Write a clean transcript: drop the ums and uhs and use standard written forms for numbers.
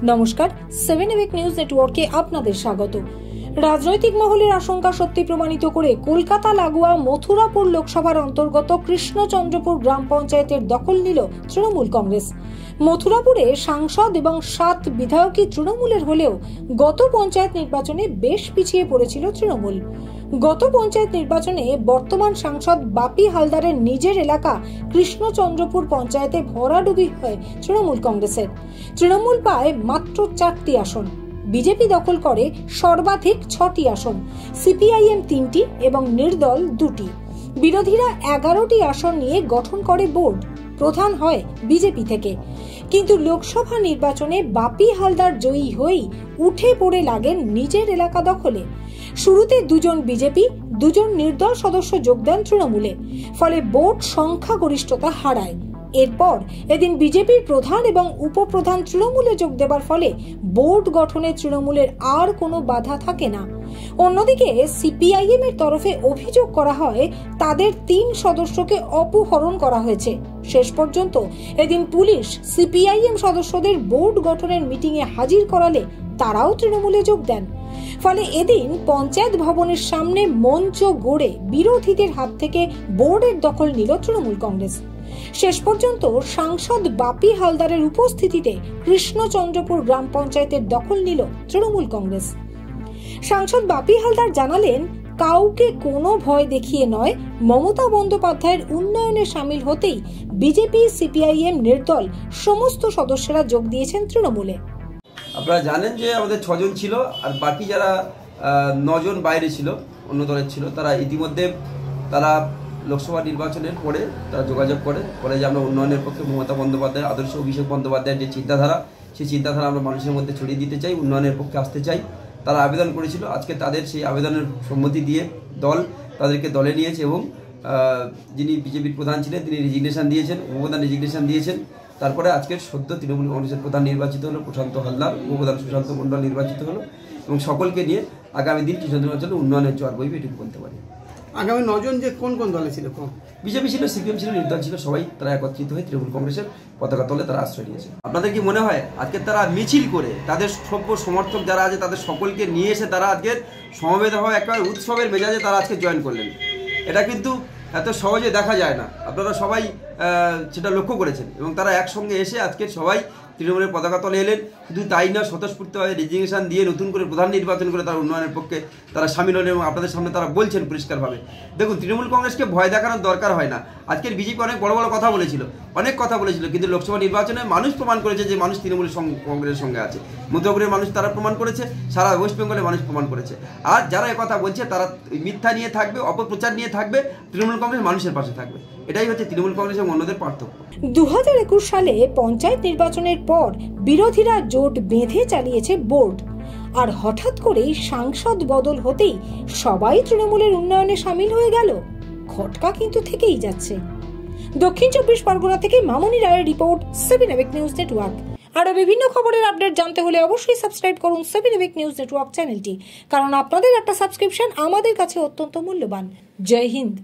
নমস্কার, 7 EPIC news নেটওয়ার্কে আপনাদের স্বাগত। রাজনৈতিক মহলের আশঙ্কা সত্যি প্রমাণিত করে কলকাতা লাগোয়া মথুরাপুর লোকসভার অন্তর্গত কৃষ্ণচন্দ্রপুর গ্রাম পঞ্চায়েতের দখল নিল তৃণমূল কংগ্রেস। মথুরাপুরে সাংসদ এবং 7 বিধায়কই তৃণমূলের হলেও গত পঞ্চায়েত নির্বাচনে বেশ পিছিয়ে পড়েছিল তৃণমূল। গত পঞ্চায়েত নির্বাচনে বর্তমান সাংসদ বাপি হালদারের নিজের এলাকা কৃষ্ণচন্দ্রপুর পঞ্চায়েতে ভরাডুবি হয় তৃণমূল কংগ্রেসের। তৃণমূল পায় মাত্র 4টি আসন, বিজেপি দখল করে সর্বাধিক 6টি আসন, সিপিআইএম 3টি এবং নির্দল 2টি। বিরোধীরা 11টি আসন নিয়ে গঠন করে বোর্ড, প্রধান হয় বিজেপি থেকে। কিন্তু লোকসভা নির্বাচনে বাপি হালদার জয়ী হয়েই উঠে পড়ে লাগেন নিজের এলাকা দখলে। শুরুতে 2 জন বিজেপি, 2 জন নির্দল সদস্য যোগ দেন তৃণমূলে, ফলে বোর্ড সংখ্যাগরিষ্ঠতা হারায়। এরপর এদিন বিজেপির প্রধান এবং উপপ্রধান তৃণমূলে যোগ দেবার ফলে বোর্ড গঠনে তৃণমূলের আর কোনো বাধা থাকে না। অন্যদিকে সিপিআইএম এর তরফে অভিযোগ করা হয় তাদের 3 সদস্যকে অপহরণ করা হয়েছে। শেষ পর্যন্ত এদিন পুলিশ সিপিআইএম সদস্যদের বোর্ড গঠনের মিটিংয়ে হাজির করালে তারাও তৃণমূলে যোগ দেন। ফলে এদিন পঞ্চায়েত ভবনের সামনে মঞ্চ গড়ে বিরোধীদের হাত থেকে বোর্ডের দখল নিল তৃণমূল কংগ্রেস। শেষ পর্যন্ত সাংসদ বাপি হালদারের উপস্থিতিতে কৃষ্ণচন্দ্রপুর গ্রাম পঞ্চায়েতের দখল নিল তৃণমূল কংগ্রেস। সাংসদ বাপি হালদার জানালেন, কাউকে কোনো ভয় দেখিয়ে নয়, মমতা বন্দ্যোপাধ্যায়ের উন্নয়নে সামিল হতেই বিজেপি, সিপিআইএম, নির্দল সমস্ত সদস্যরা যোগ দিয়েছেন তৃণমূলে। আপনারা জানেন যে আমাদের 6 জন ছিল, আর বাকি যারা 9 জন বাইরে ছিল, অন্য দলের ছিল, তারা ইতিমধ্যে লোকসভা নির্বাচনের পরে তারা যোগাযোগ করে বলে যে আমরা উন্নয়নের পক্ষে মমতা বন্দ্যোপাধ্যায়ের আদর্শ, অভিষেক বন্দ্যোপাধ্যায়ের যে চিন্তাধারা, সেই চিন্তাধারা আমরা মানুষের মধ্যে ছড়িয়ে দিতে চাই, উন্নয়নের পক্ষে আসতে চাই। তারা আবেদন করেছিল, আজকে তাদের সেই আবেদনের সম্মতি দিয়ে দল তাদেরকে দলে নিয়েছে এবং যিনি বিজেপির প্রধান ছিলেন তিনি রেজিগনেশন দিয়েছেন, উপপ্রধান রেজিগনেশন দিয়েছেন। তারপরে আজকের সদ্য তৃণমূল কংগ্রেসের প্রধান নির্বাচিত হলো প্রশান্ত হালদার, উপপ্রধান সুশান্ত মণ্ডল নির্বাচিত হলো এবং সকলকে নিয়ে আগামী দিন কৃষ্ণচন্দ্র জন্য উন্নয়নের জোয়ার বইবে, এটুকু বলতে পারি। আগামী 9 জন যে কোন কোন দলে ছিল? বিজেপি ছিল, সিপিএম ছিল, নির্দল ছিল, সবাই তারা একত্রিত হয়ে তৃণমূল কংগ্রেসের পতাকা তলে তারা আশ্রয় নিয়েছে। আপনাদের কি মনে হয় আজকে তারা মিছিল করে তাদের সভ্য সমর্থক যারা আছে তাদের সকলকে নিয়ে এসে তারা আজকের সমবেত হওয়া একটা উৎসবের মেজাজে তারা আজকে জয়েন করলেন? এটা কিন্তু এত সহজে দেখা যায় না, আপনারা সবাই সেটা লক্ষ্য করেছেন। এবং তারা একসঙ্গে এসে আজকে সবাই তৃণমূলের পতাকা তলে এলেন। শুধু তাই না, স্বতঃস্ফূর্তভাবে রেজিগনেশন দিয়ে নতুন করে প্রধান নির্বাচন করে তারা উন্নয়নের পক্ষে তারা সামিল হলেন এবং আপনাদের সামনে তারা বলছেন পরিষ্কারভাবে। দেখুন, তৃণমূল কংগ্রেসকে ভয় দেখানোর দরকার হয় না। আজকের বিজেপি অনেক বড় বড় কথা বলেছিল, অনেক কথা বলেছিল, কিন্তু লোকসভা নির্বাচনে মানুষ প্রমাণ করেছে যে মানুষ তৃণমূল কংগ্রেসের সঙ্গে আছে। মধ্যপ্রদেশের মানুষ তারা প্রমাণ করেছে, সারা ওয়েস্ট বেঙ্গলের মানুষ প্রমাণ করেছে। আর যারা কথা বলছে তারা মিথ্যা নিয়ে থাকবে, অপপ্রচার নিয়ে থাকবে, তৃণমূল কংগ্রেস মানুষের পাশে থাকবে। এটাই হচ্ছে তৃণমূল কংগ্রেস এবং অন্যদের পার্থক্য। 2021 সালে পঞ্চায়েত নির্বাচনের পর বিরোধীরা জোট বেঁধে চালিয়েছে বোর্ড, আর হঠাৎ করেই সাংসদ বদল হতেই সবাই তৃণমূলের উন্নয়নে সামিল হয়ে গেল। খটকা কিন্তু থেকেই যাচ্ছে। দক্ষিণ 24 পরগনা থেকে মামনি রায়ের রিপোর্ট, 7 এবিক নিউজ নেটওয়ার্ক। আরো বিভিন্ন খবরের আপডেট জানতে হলে অবশ্যই সাবস্ক্রাইব করুন 7 এবিক নিউজ নেটওয়ার্ক চ্যানেলটি, কারণ আপনাদের একটা সাবস্ক্রিপশন আমাদের কাছে অত্যন্ত মূল্যবান। জয় হিন্দ।